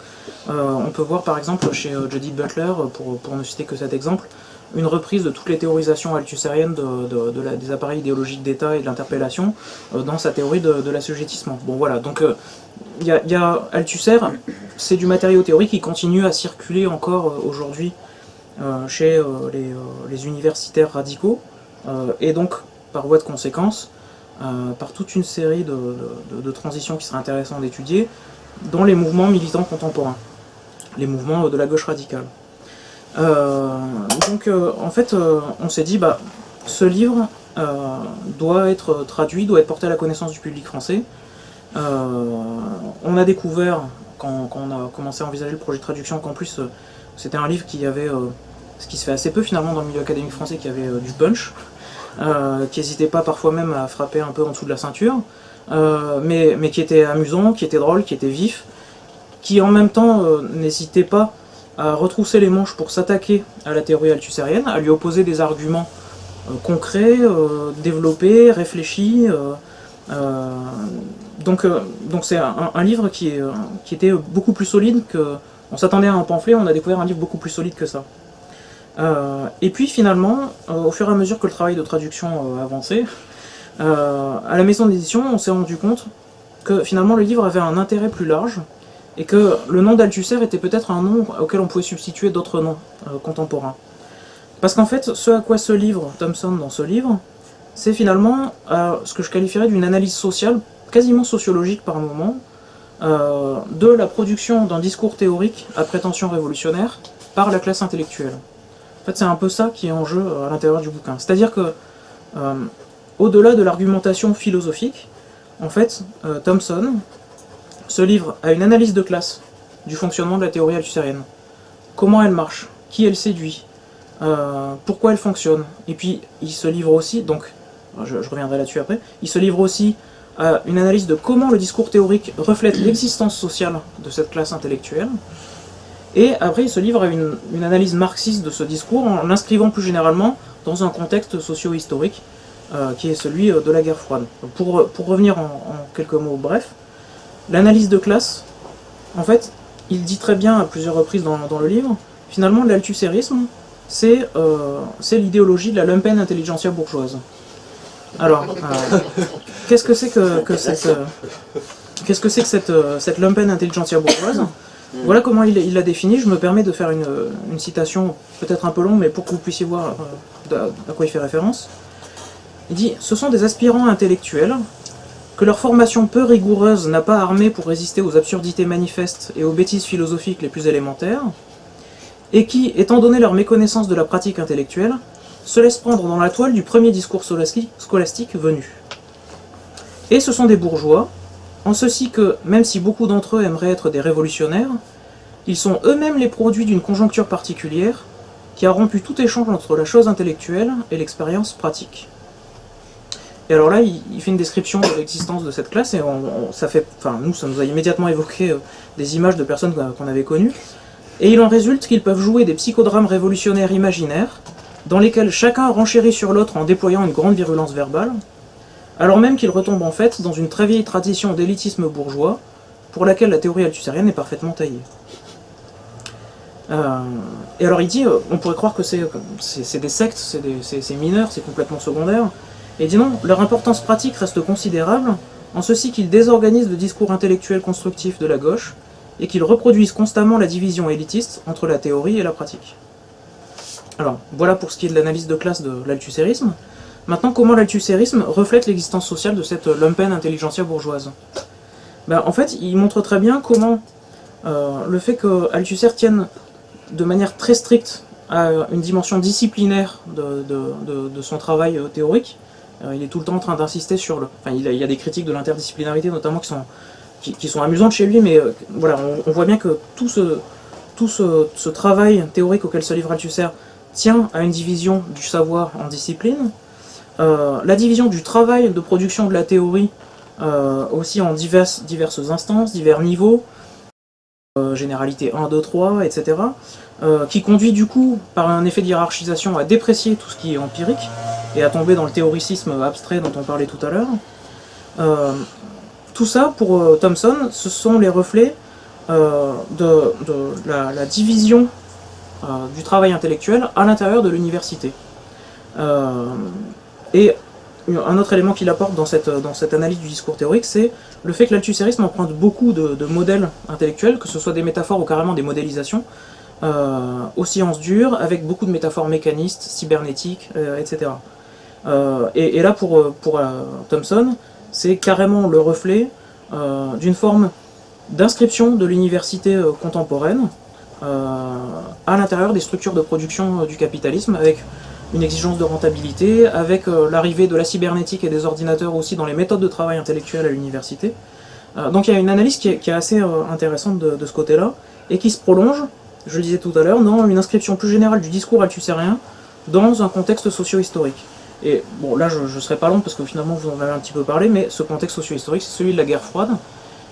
[SPEAKER 4] on peut voir par exemple chez Judith Butler, pour ne citer que cet exemple, une reprise de toutes les théorisations althussériennes des appareils idéologiques d'État et de l'interpellation dans sa théorie de l'assujettissement. Bon voilà, donc il y a Althusser, c'est du matériau théorique qui continue à circuler encore aujourd'hui chez les universitaires radicaux, et donc par voie de conséquence, par toute une série de transitions qui seraient intéressantes d'étudier dans les mouvements militants contemporains, les mouvements de la gauche radicale. Donc en fait on s'est dit ce livre doit être traduit, doit être porté à la connaissance du public français. On a découvert quand on a commencé à envisager le projet de traduction qu'en plus c'était un livre qui avait ce qui se fait assez peu finalement dans le milieu académique français, qui avait du punch, qui n'hésitait pas parfois même à frapper un peu en dessous de la ceinture, mais qui était amusant, qui était drôle, qui était vif, qui en même temps n'hésitait pas à retrousser les manches pour s'attaquer à la théorie althussérienne, à lui opposer des arguments concrets, développés, réfléchis. Donc c'est un livre qui était beaucoup plus solide que... On s'attendait à un pamphlet, on a découvert un livre beaucoup plus solide que ça. Et puis finalement, au fur et à mesure que le travail de traduction avançait, à la maison d'édition, on s'est rendu compte que finalement le livre avait un intérêt plus large, et que le nom d'Althusser était peut-être un nom auquel on pouvait substituer d'autres noms contemporains. Parce qu'en fait, ce à quoi se livre Thomson dans ce livre, c'est finalement ce que je qualifierais d'une analyse sociale, quasiment sociologique par moment, de la production d'un discours théorique à prétention révolutionnaire par la classe intellectuelle. En fait, c'est un peu ça qui est en jeu à l'intérieur du bouquin. C'est-à-dire que, au-delà de l'argumentation philosophique, en fait, Thomson se livre à une analyse de classe du fonctionnement de la théorie althussérienne. Comment elle marche, qui elle séduit, pourquoi elle fonctionne. Et puis il se livre aussi, donc je reviendrai là-dessus après, il se livre aussi à une analyse de comment le discours théorique reflète l'existence sociale de cette classe intellectuelle. Et après il se livre à une analyse marxiste de ce discours en l'inscrivant plus généralement dans un contexte socio-historique qui est celui de la guerre froide. Pour revenir en quelques mots brefs, l'analyse de classe, en fait, il dit très bien à plusieurs reprises dans le livre, finalement l'althussérisme, c'est l'idéologie de la lumpen intelligentsia bourgeoise. Alors, qu'est-ce que c'est que cette lumpen intelligentsia bourgeoise? Voilà comment il l'a défini. Je me permets de faire une citation peut-être un peu longue, mais pour que vous puissiez voir à quoi il fait référence. Il dit « Ce sont des aspirants intellectuels que leur formation peu rigoureuse n'a pas armé pour résister aux absurdités manifestes et aux bêtises philosophiques les plus élémentaires, et qui, étant donné leur méconnaissance de la pratique intellectuelle, se laissent prendre dans la toile du premier discours scolastique venu. Et ce sont des bourgeois, en ceci que, même si beaucoup d'entre eux aimeraient être des révolutionnaires, ils sont eux-mêmes les produits d'une conjoncture particulière qui a rompu tout échange entre la chose intellectuelle et l'expérience pratique. » Et alors là, il fait une description de l'existence de cette classe, et ça nous a immédiatement évoqué des images de personnes qu'on avait connues. Et il en résulte qu'ils peuvent jouer des psychodrames révolutionnaires imaginaires, dans lesquels chacun renchérit sur l'autre en déployant une grande virulence verbale, alors même qu'ils retombent en fait dans une très vieille tradition d'élitisme bourgeois, pour laquelle la théorie althussérienne est parfaitement taillée. Et alors il dit, on pourrait croire que c'est des sectes, c'est mineur, c'est complètement secondaire. Et dit non, leur importance pratique reste considérable, en ceci qu'ils désorganisent le discours intellectuel constructif de la gauche, et qu'ils reproduisent constamment la division élitiste entre la théorie et la pratique. Alors, voilà pour ce qui est de l'analyse de classe de l'althussérisme. Maintenant, comment l'althussérisme reflète l'existence sociale de cette lumpen intelligentsia bourgeoise? En fait, il montre très bien comment le fait que Althusser tienne de manière très stricte à une dimension disciplinaire de son travail théorique, il est tout le temps en train d'insister sur le... Enfin, il y a des critiques de l'interdisciplinarité notamment qui sont amusantes chez lui, mais voilà, on voit bien que tout ce travail théorique auquel se livre Althusser tient à une division du savoir en disciplines. La division du travail de production de la théorie aussi en diverses instances, divers niveaux, généralité 1, 2, 3, etc., qui conduit du coup, par un effet de hiérarchisation, à déprécier tout ce qui est empirique, et à tomber dans le théoricisme abstrait dont on parlait tout à l'heure. Tout ça, pour Thomson, ce sont les reflets de la division du travail intellectuel à l'intérieur de l'université. Et un autre élément qu'il apporte dans cette analyse du discours théorique, c'est le fait que l'althussérisme emprunte beaucoup de modèles intellectuels, que ce soit des métaphores ou carrément des modélisations, aux sciences dures, avec beaucoup de métaphores mécanistes, cybernétiques, etc. Et là, pour Thomson, c'est carrément le reflet d'une forme d'inscription de l'université contemporaine à l'intérieur des structures de production du capitalisme, avec une exigence de rentabilité, avec l'arrivée de la cybernétique et des ordinateurs aussi dans les méthodes de travail intellectuel à l'université. Donc il y a une analyse qui est assez intéressante de ce côté-là, et qui se prolonge, je le disais tout à l'heure, dans une inscription plus générale du discours althussérien dans un contexte socio-historique. Et bon, là je ne serai pas long parce que finalement vous en avez un petit peu parlé, mais ce contexte socio-historique, c'est celui de la guerre froide,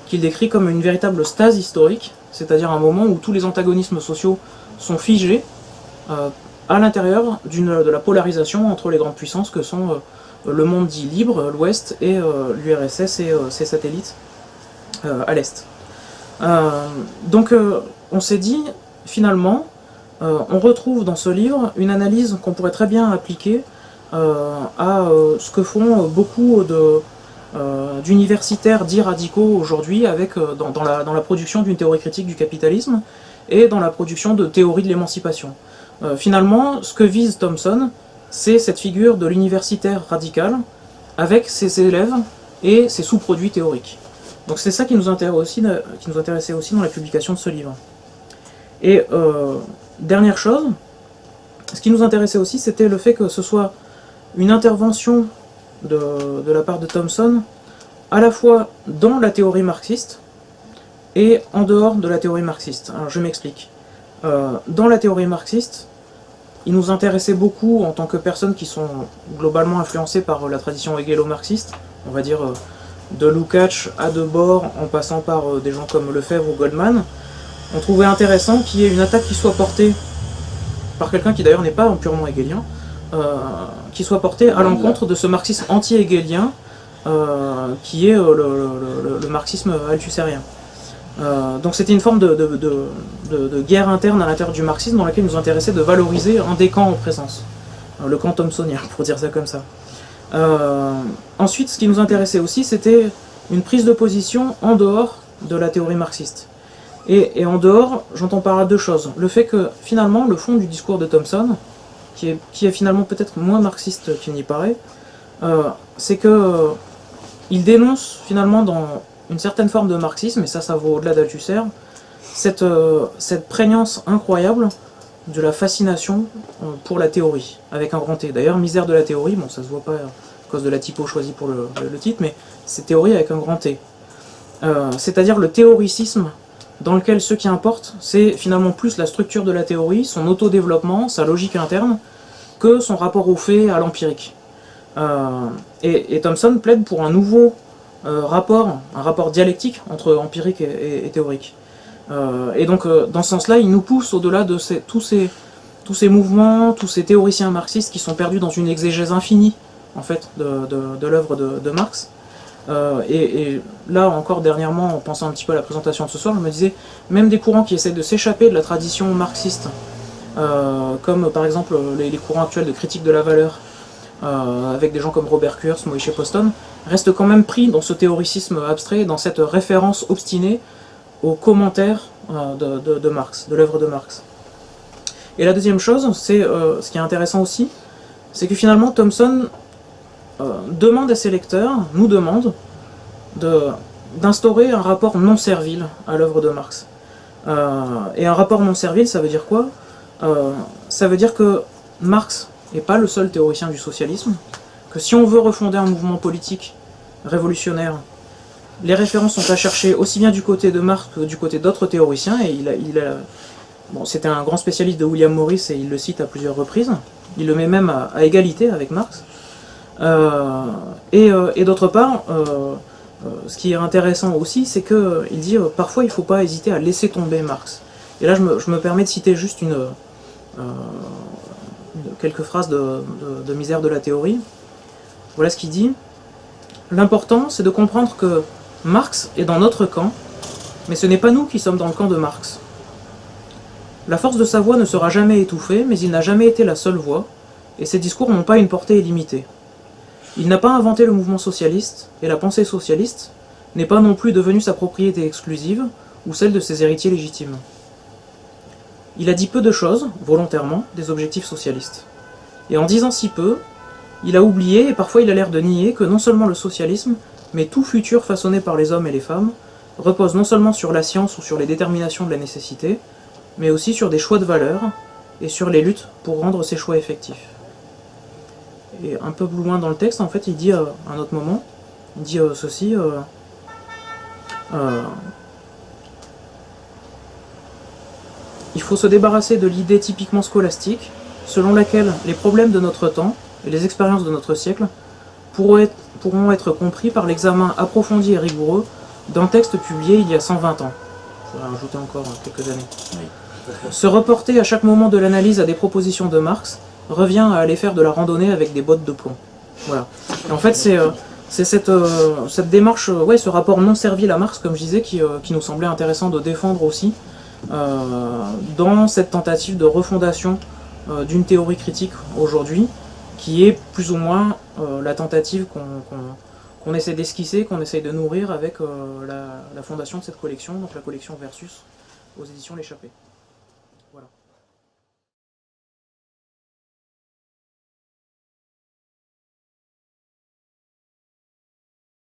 [SPEAKER 4] qu'il décrit comme une véritable stase historique, c'est-à-dire un moment où tous les antagonismes sociaux sont figés à l'intérieur de la polarisation entre les grandes puissances que sont le monde dit libre, l'Ouest, et l'URSS et ses satellites à l'Est. Donc on s'est dit, finalement, on retrouve dans ce livre une analyse qu'on pourrait très bien appliquer à ce que font beaucoup d'universitaires dits radicaux aujourd'hui dans la production d'une théorie critique du capitalisme et dans la production de théories de l'émancipation. Finalement, ce que vise Thomson, c'est cette figure de l'universitaire radical avec ses élèves et ses sous-produits théoriques. Donc c'est ça qui nous intéressait aussi dans la publication de ce livre. Et dernière chose, ce qui nous intéressait aussi, c'était le fait que ce soit une intervention de la part de Thomson, à la fois dans la théorie marxiste et en dehors de la théorie marxiste. Alors je m'explique. Dans la théorie marxiste, il nous intéressait beaucoup en tant que personnes qui sont globalement influencées par la tradition hegélo-marxiste, on va dire de Lukács à Debord, en passant par des gens comme Lefebvre ou Goldman. On trouvait intéressant qu'il y ait une attaque qui soit portée par quelqu'un qui d'ailleurs n'est pas purement hégélien, qui soit portée à l'encontre de ce marxisme anti-hégélien qui est le marxisme althussérien. Donc c'était une forme de guerre interne à l'intérieur du marxisme dans laquelle il nous intéressait de valoriser un des camps en présence, le camp thomsonien, pour dire ça comme ça. Ensuite, ce qui nous intéressait aussi, c'était une prise de position en dehors de la théorie marxiste. Et en dehors, j'entends par là deux choses. Le fait que, finalement, le fond du discours de Thomson, qui est finalement peut-être moins marxiste qu'il n'y paraît, c'est que il dénonce, finalement, dans une certaine forme de marxisme, et ça vaut au-delà d'Althusser, cette prégnance incroyable de la fascination pour la théorie, avec un grand T. D'ailleurs, misère de la théorie, bon, ça se voit pas à cause de la typo choisie pour le titre, mais c'est théorie avec un grand T. C'est-à-dire le théoricisme dans lequel ce qui importe, c'est finalement plus la structure de la théorie, son autodéveloppement, sa logique interne, que son rapport aux faits, à l'empirique. Et Thomson plaide pour un nouveau rapport, un rapport dialectique entre empirique et théorique. Et donc, dans ce sens-là, il nous pousse au-delà de tous ces mouvements, tous ces théoriciens marxistes qui sont perdus dans une exégèse infinie, en fait, de l'œuvre de Marx. Et là, encore dernièrement, en pensant un petit peu à la présentation de ce soir, je me disais, même des courants qui essaient de s'échapper de la tradition marxiste, comme par exemple les courants actuels de critique de la valeur, avec des gens comme Robert Kurz, Moïse Poston, reste quand même pris dans ce théoricisme abstrait, dans cette référence obstinée aux commentaires de Marx, de l'œuvre de Marx. Et la deuxième chose, c'est ce qui est intéressant aussi, c'est que finalement Thomson demande à ses lecteurs, nous demande, d'instaurer un rapport non servile à l'œuvre de Marx. Et un rapport non servile, ça veut dire quoi? Ça veut dire que Marx n'est pas le seul théoricien du socialisme, que si on veut refonder un mouvement politique révolutionnaire, les références sont à chercher aussi bien du côté de Marx que du côté d'autres théoriciens, et bon, c'était un grand spécialiste de William Morris et il le cite à plusieurs reprises, il le met même à égalité avec Marx. Et d'autre part, ce qui est intéressant aussi, c'est qu'il dit parfois il ne faut pas hésiter à laisser tomber Marx. Et là je me permets de citer juste quelques phrases de Misère de la théorie. Voilà ce qu'il dit. L'important, c'est de comprendre que Marx est dans notre camp, mais ce n'est pas nous qui sommes dans le camp de Marx. La force de sa voix ne sera jamais étouffée, mais il n'a jamais été la seule voix, et ses discours n'ont pas une portée illimitée. Il n'a pas inventé le mouvement socialiste, et la pensée socialiste n'est pas non plus devenue sa propriété exclusive, ou celle de ses héritiers légitimes. Il a dit peu de choses, volontairement, des objectifs socialistes. Et en disant si peu, il a oublié, et parfois il a l'air de nier, que non seulement le socialisme, mais tout futur façonné par les hommes et les femmes, repose non seulement sur la science ou sur les déterminations de la nécessité, mais aussi sur des choix de valeurs, et sur les luttes pour rendre ces choix effectifs. Et un peu plus loin dans le texte, en fait, il dit à un autre moment, il dit ceci, il faut se débarrasser de l'idée typiquement scolastique, selon laquelle les problèmes de notre temps et les expériences de notre siècle pourront être compris par l'examen approfondi et rigoureux d'un texte publié il y a 120 ans. Je vais rajouter encore quelques années.
[SPEAKER 2] Oui.
[SPEAKER 4] Se reporter à chaque moment de l'analyse à des propositions de Marx revient à aller faire de la randonnée avec des bottes de plomb. Voilà. Et en fait, c'est cette démarche, ouais, ce rapport non servile à Marx, comme je disais, qui nous semblait intéressant de défendre aussi dans cette tentative de refondation d'une théorie critique aujourd'hui, qui est plus ou moins la tentative qu'on essaie d'esquisser, qu'on essaie de nourrir avec la fondation de cette collection, donc la collection Versus aux éditions L'Échappée.